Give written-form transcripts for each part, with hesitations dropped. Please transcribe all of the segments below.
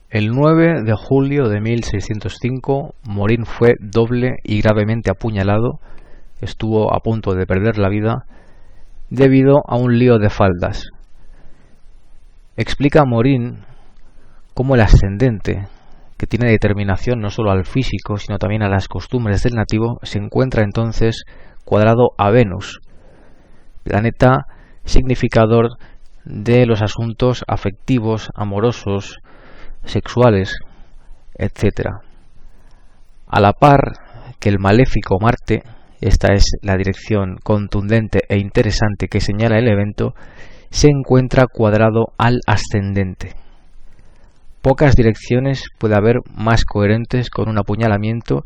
El 9 de julio de 1605, Morín fue doble y gravemente apuñalado. Estuvo a punto de perder la vida debido a un lío de faldas. Explica Morín cómo el ascendente, que tiene determinación no solo al físico, sino también a las costumbres del nativo, se encuentra entonces cuadrado a Venus, planeta significador de los asuntos afectivos, amorosos, sexuales, etc. A la par que el maléfico Marte, esta es la dirección contundente e interesante que señala el evento, se encuentra cuadrado al ascendente. Pocas direcciones puede haber más coherentes con un apuñalamiento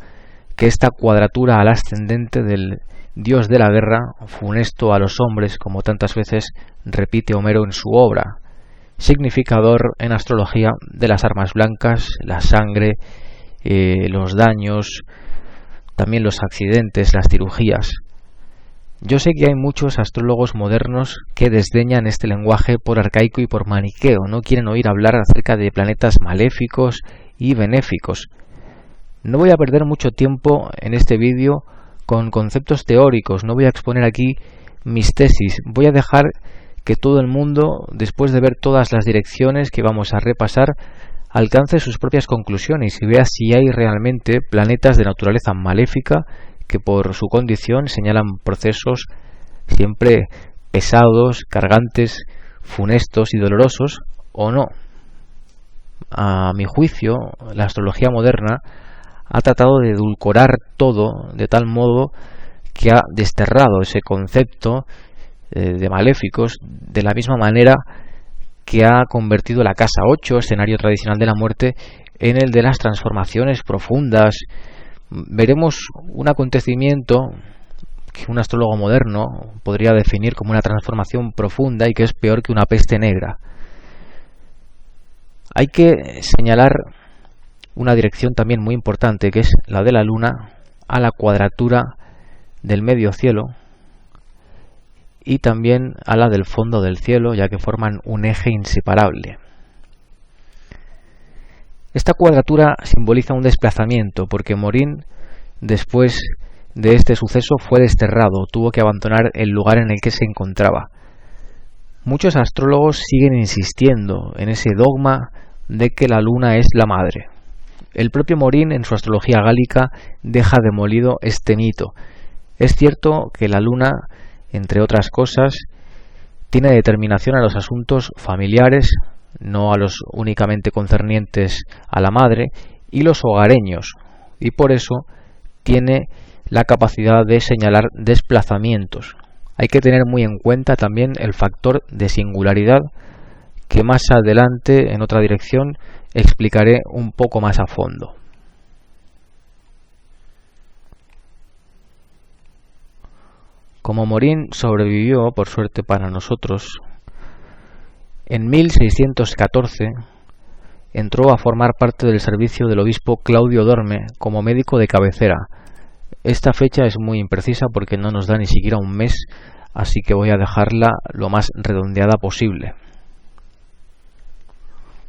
que esta cuadratura al ascendente del dios de la guerra, funesto a los hombres, como tantas veces repite Homero en su obra, significador en astrología de las armas blancas, la sangre, los daños, también los accidentes, las cirugías. Yo sé que hay muchos astrólogos modernos que desdeñan este lenguaje por arcaico y por maniqueo, no quieren oír hablar acerca de planetas maléficos y benéficos. No voy a perder mucho tiempo en este vídeo con conceptos teóricos, no voy a exponer aquí mis tesis, voy a dejar que todo el mundo, después de ver todas las direcciones que vamos a repasar, alcance sus propias conclusiones y vea si hay realmente planetas de naturaleza maléfica que por su condición señalan procesos siempre pesados, cargantes, funestos y dolorosos, o no. A mi juicio, la astrología moderna ha tratado de edulcorar todo de tal modo que ha desterrado ese concepto de maléficos de la misma manera que ha convertido la casa 8, escenario tradicional de la muerte, en el de las transformaciones profundas. Veremos un acontecimiento que un astrólogo moderno podría definir como una transformación profunda y que es peor que una peste negra. Hay que señalar una dirección también muy importante, que es la de la Luna a la cuadratura del medio cielo y también a la del fondo del cielo, ya que forman un eje inseparable. Esta cuadratura simboliza un desplazamiento, porque Morín, después de este suceso, fue desterrado, tuvo que abandonar el lugar en el que se encontraba. Muchos astrólogos siguen insistiendo en ese dogma de que la luna es la madre. El propio Morín, en su astrología gálica, deja demolido este mito. Es cierto que la luna, entre otras cosas, tiene determinación a los asuntos familiares, no a los únicamente concernientes a la madre, y los hogareños, y por eso tiene la capacidad de señalar desplazamientos. Hay que tener muy en cuenta también el factor de singularidad, que más adelante, en otra dirección, explicaré un poco más a fondo. Como Morín sobrevivió, por suerte para nosotros, en 1614 entró a formar parte del servicio del obispo Claudio Dorme como médico de cabecera. Esta fecha es muy imprecisa porque no nos da ni siquiera un mes, así que voy a dejarla lo más redondeada posible.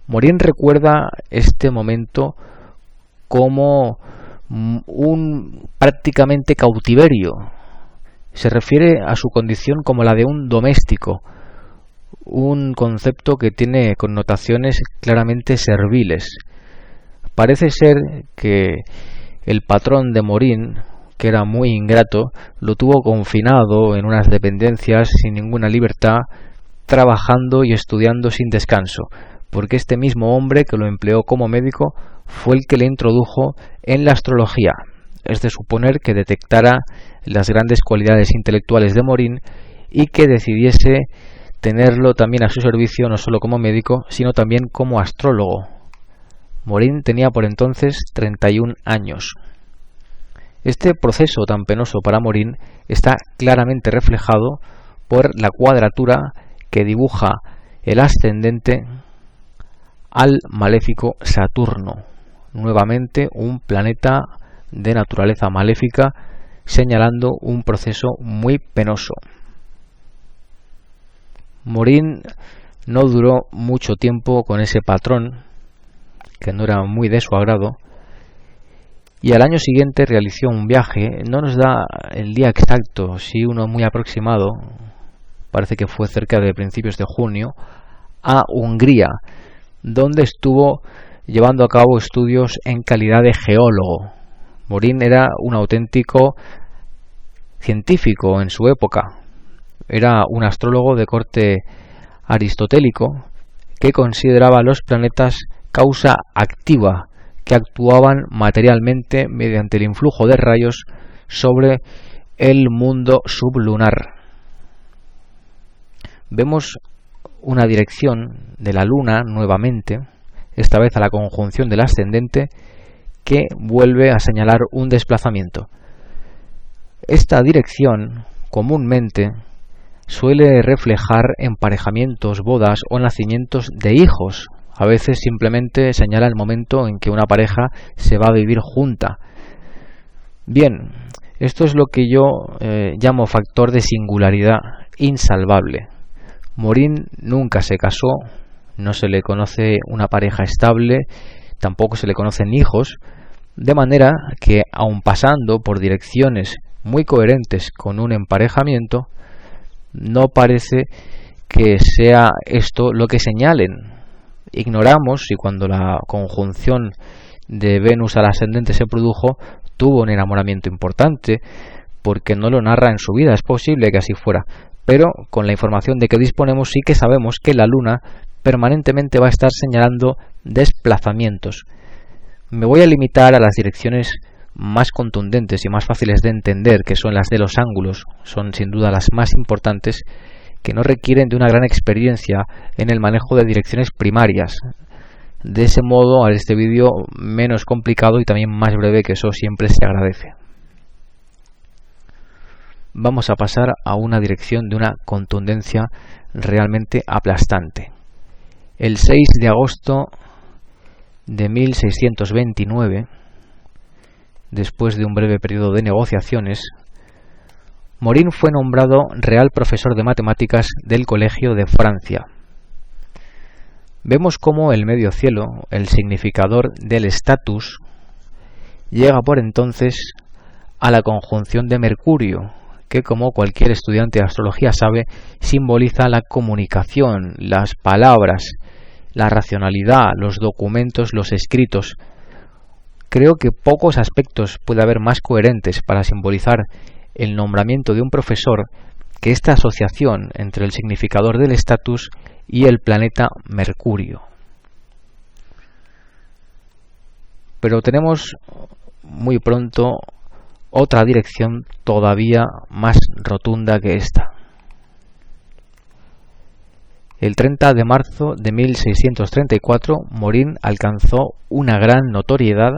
Morín recuerda este momento como un prácticamente cautiverio. Se refiere a su condición como la de un doméstico, un concepto que tiene connotaciones claramente serviles. Parece ser que el patrón de Morín, que era muy ingrato, lo tuvo confinado en unas dependencias sin ninguna libertad, trabajando y estudiando sin descanso, porque este mismo hombre que lo empleó como médico fue el que le introdujo en la astrología. Es de suponer que detectara las grandes cualidades intelectuales de Morín y que decidiese tenerlo también a su servicio no solo como médico, sino también como astrólogo. Morín tenía por entonces 31 años. Este proceso tan penoso para Morín está claramente reflejado por la cuadratura que dibuja el ascendente al maléfico Saturno, nuevamente un planeta de naturaleza maléfica, señalando un proceso muy penoso. Morín no duró mucho tiempo con ese patrón, que no era muy de su agrado, y al año siguiente realizó un viaje, no nos da el día exacto, sí uno muy aproximado, parece que fue cerca de principios de junio, a Hungría, donde estuvo llevando a cabo estudios en calidad de geólogo. Morín era un auténtico científico en su época. Era un astrólogo de corte aristotélico que consideraba los planetas causa activa, que actuaban materialmente mediante el influjo de rayos sobre el mundo sublunar. Vemos una dirección de la Luna nuevamente, esta vez a la conjunción del ascendente, que vuelve a señalar un desplazamiento. Esta dirección comúnmente suele reflejar emparejamientos, bodas o nacimientos de hijos. A veces simplemente señala el momento en que una pareja se va a vivir junta. Bien, esto es lo que yo llamo factor de singularidad insalvable. Morín nunca se casó, no se le conoce una pareja estable, tampoco se le conocen hijos, de manera que, aun pasando por direcciones muy coherentes con un emparejamiento, no parece que sea esto lo que señalen. Ignoramos si cuando la conjunción de Venus al ascendente se produjo tuvo un enamoramiento importante, porque no lo narra en su vida. Es posible que así fuera, pero con la información de que disponemos sí que sabemos que la Luna permanentemente va a estar señalando desplazamientos. Me voy a limitar a las direcciones más contundentes y más fáciles de entender, que son las de los ángulos. Son sin duda las más importantes, que no requieren de una gran experiencia en el manejo de direcciones primarias. De ese modo, a este vídeo menos complicado y también más breve, que eso siempre se agradece. Vamos a pasar a una dirección de una contundencia realmente aplastante. El 6 de agosto de 1629, después de un breve periodo de negociaciones, Morín fue nombrado Real Profesor de Matemáticas del Colegio de Francia. Vemos cómo el medio cielo, el significador del estatus, llega por entonces a la conjunción de Mercurio, que, como cualquier estudiante de astrología sabe, simboliza la comunicación, las palabras, la racionalidad, los documentos, los escritos. Creo que pocos aspectos puede haber más coherentes para simbolizar el nombramiento de un profesor que esta asociación entre el significador del estatus y el planeta Mercurio. Pero tenemos muy pronto otra dirección todavía más rotunda que esta. El 30 de marzo de 1634, Morín alcanzó una gran notoriedad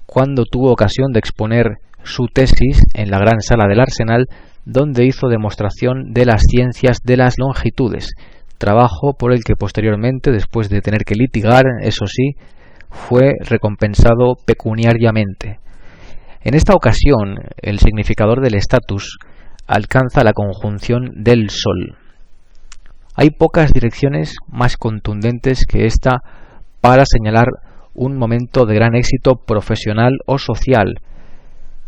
cuando tuvo ocasión de exponer su tesis en la gran sala del Arsenal, donde hizo demostración de las ciencias de las longitudes, trabajo por el que posteriormente, después de tener que litigar, eso sí, fue recompensado pecuniariamente. En esta ocasión, el significador del estatus alcanza la conjunción del Sol. Hay pocas direcciones más contundentes que esta para señalar un momento de gran éxito profesional o social.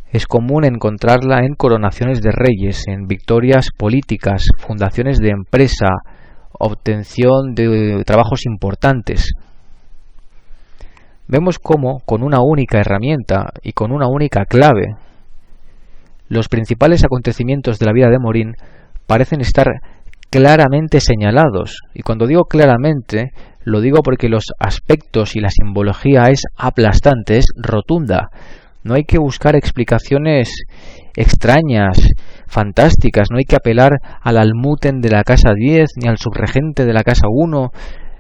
Es común encontrarla en coronaciones de reyes, en victorias políticas, fundaciones de empresa, obtención de trabajos importantes. Vemos cómo, con una única herramienta y con una única clave, los principales acontecimientos de la vida de Morín parecen estar claramente señalados. Y cuando digo claramente, lo digo porque los aspectos y la simbología es aplastante, es rotunda. No hay que buscar explicaciones extrañas, fantásticas, no hay que apelar al almuten de la casa 10, ni al subregente de la casa 1,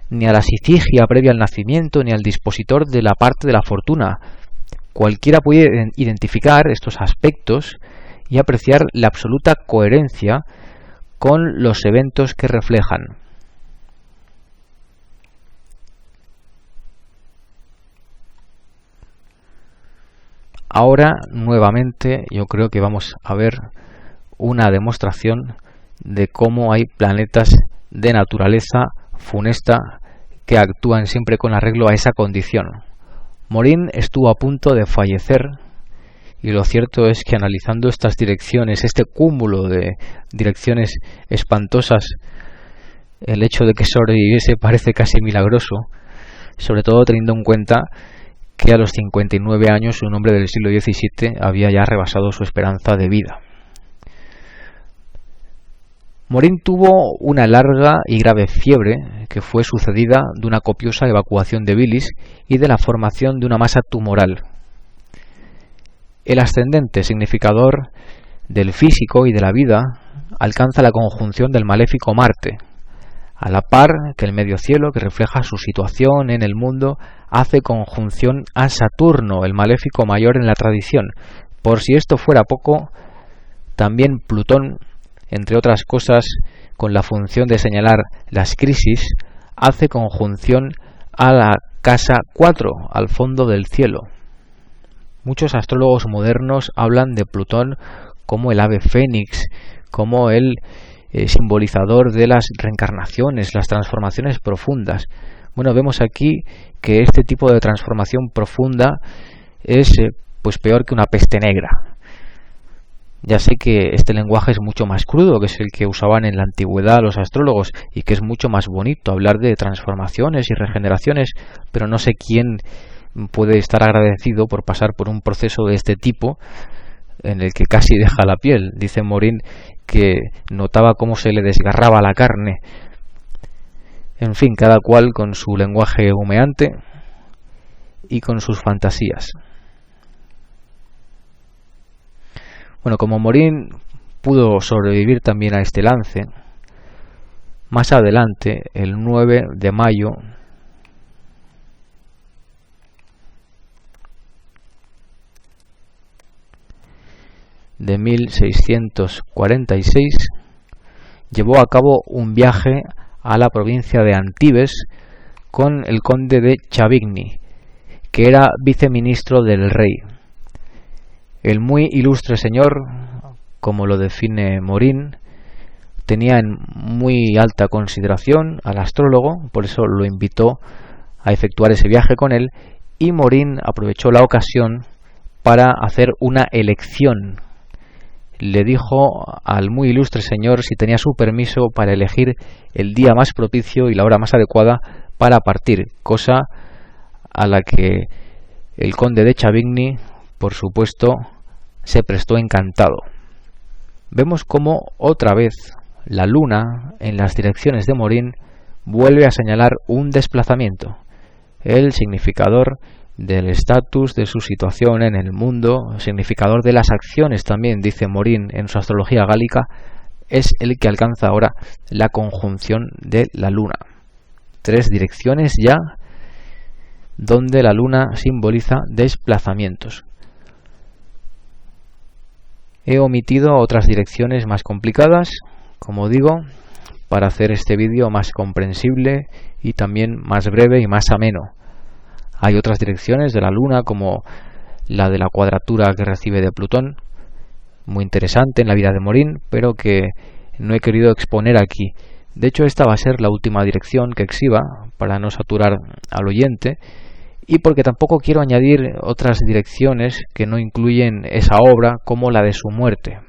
ni a la sitigia previa al nacimiento, ni al dispositor de la parte de la fortuna. Cualquiera puede identificar estos aspectos y apreciar la absoluta coherencia con los eventos que reflejan. Ahora, nuevamente, yo creo que vamos a ver una demostración de cómo hay planetas de naturaleza funesta que actúan siempre con arreglo a esa condición. Morin estuvo a punto de fallecer, y lo cierto es que analizando estas direcciones, este cúmulo de direcciones espantosas, el hecho de que sobreviviese parece casi milagroso, sobre todo teniendo en cuenta que a los 59 años un hombre del siglo XVII había ya rebasado su esperanza de vida. Morin tuvo una larga y grave fiebre que fue sucedida de una copiosa evacuación de bilis y de la formación de una masa tumoral. El ascendente significador del físico y de la vida alcanza la conjunción del maléfico Marte, a la par que el medio cielo, que refleja su situación en el mundo, hace conjunción a Saturno, el maléfico mayor en la tradición. Por si esto fuera poco, también Plutón, entre otras cosas, con la función de señalar las crisis, hace conjunción a la casa 4, al fondo del cielo. Muchos astrólogos modernos hablan de Plutón como el ave fénix, como el simbolizador de las reencarnaciones, las transformaciones profundas. Bueno, vemos aquí que este tipo de transformación profunda es pues peor que una peste negra. Ya sé que este lenguaje es mucho más crudo, que es el que usaban en la antigüedad los astrólogos, y que es mucho más bonito hablar de transformaciones y regeneraciones, pero no sé quién puede estar agradecido por pasar por un proceso de este tipo en el que casi deja la piel. Dice Morin que notaba cómo se le desgarraba la carne. En fin, cada cual con su lenguaje humeante y con sus fantasías. Bueno, como Morin pudo sobrevivir también a este lance, más adelante, el 9 de mayo de 1646, llevó a cabo un viaje a la provincia de Antibes con el conde de Chavigny, que era viceministro del rey. El muy ilustre señor, como lo define Morin, tenía en muy alta consideración al astrólogo, por eso lo invitó a efectuar ese viaje con él, y Morin aprovechó la ocasión para hacer una elección. Le dijo al muy ilustre señor si tenía su permiso para elegir el día más propicio y la hora más adecuada para partir, cosa a la que el conde de Chavigny, por supuesto, se prestó encantado. Vemos cómo otra vez la luna, en las direcciones de Morin, vuelve a señalar un desplazamiento, el significador del estatus, de su situación en el mundo, significador de las acciones también, dice Morin en su astrología gálica, es el que alcanza ahora la conjunción de la luna. 3 direcciones ya donde la luna simboliza desplazamientos. He omitido otras direcciones más complicadas, como digo, para hacer este vídeo más comprensible y también más breve y más ameno. Hay otras direcciones de la luna, como la de la cuadratura que recibe de Plutón, muy interesante en la vida de Morin, pero que no he querido exponer aquí. De hecho, esta va a ser la última dirección que exhiba, para no saturar al oyente, y porque tampoco quiero añadir otras direcciones que no incluyen esa obra, como la de su muerte.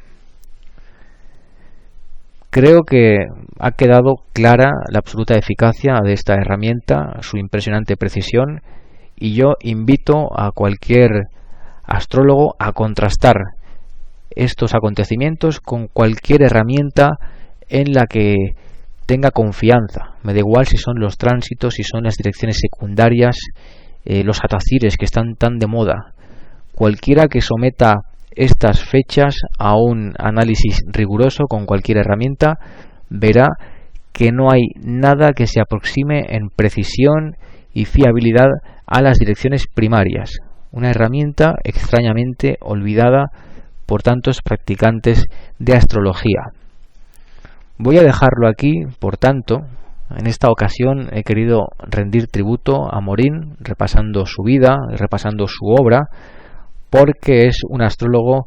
Creo que ha quedado clara la absoluta eficacia de esta herramienta, su impresionante precisión, y yo invito a cualquier astrólogo a contrastar estos acontecimientos con cualquier herramienta en la que tenga confianza. Me da igual si son los tránsitos, si son las direcciones secundarias, los atacires que están tan de moda. Cualquiera que someta estas fechas a un análisis riguroso con cualquier herramienta verá que no hay nada que se aproxime en precisión y fiabilidad a las direcciones primarias, una herramienta extrañamente olvidada por tantos practicantes de astrología. Voy a dejarlo aquí, por tanto. En esta ocasión he querido rendir tributo a Morin, repasando su vida, repasando su obra, porque es un astrólogo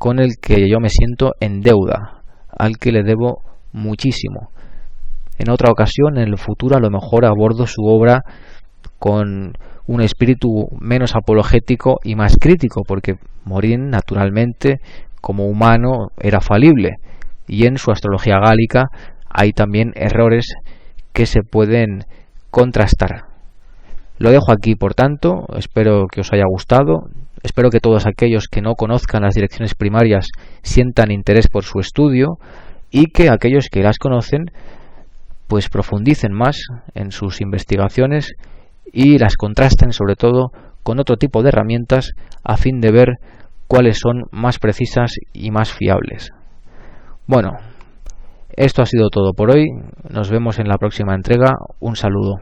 con el que yo me siento en deuda, al que le debo muchísimo. en otra ocasión, en el futuro, a lo mejor abordo su obra con un espíritu menos apologético y más crítico, porque Morin, naturalmente, como humano, era falible, y en su astrología gálica hay también errores que se pueden contrastar. Lo dejo aquí, por tanto, espero que os haya gustado, espero que todos aquellos que no conozcan las direcciones primarias sientan interés por su estudio, y que aquellos que las conocen pues profundicen más en sus investigaciones y las contrasten sobre todo con otro tipo de herramientas a fin de ver cuáles son más precisas y más fiables. Bueno, esto ha sido todo por hoy, nos vemos en la próxima entrega, un saludo.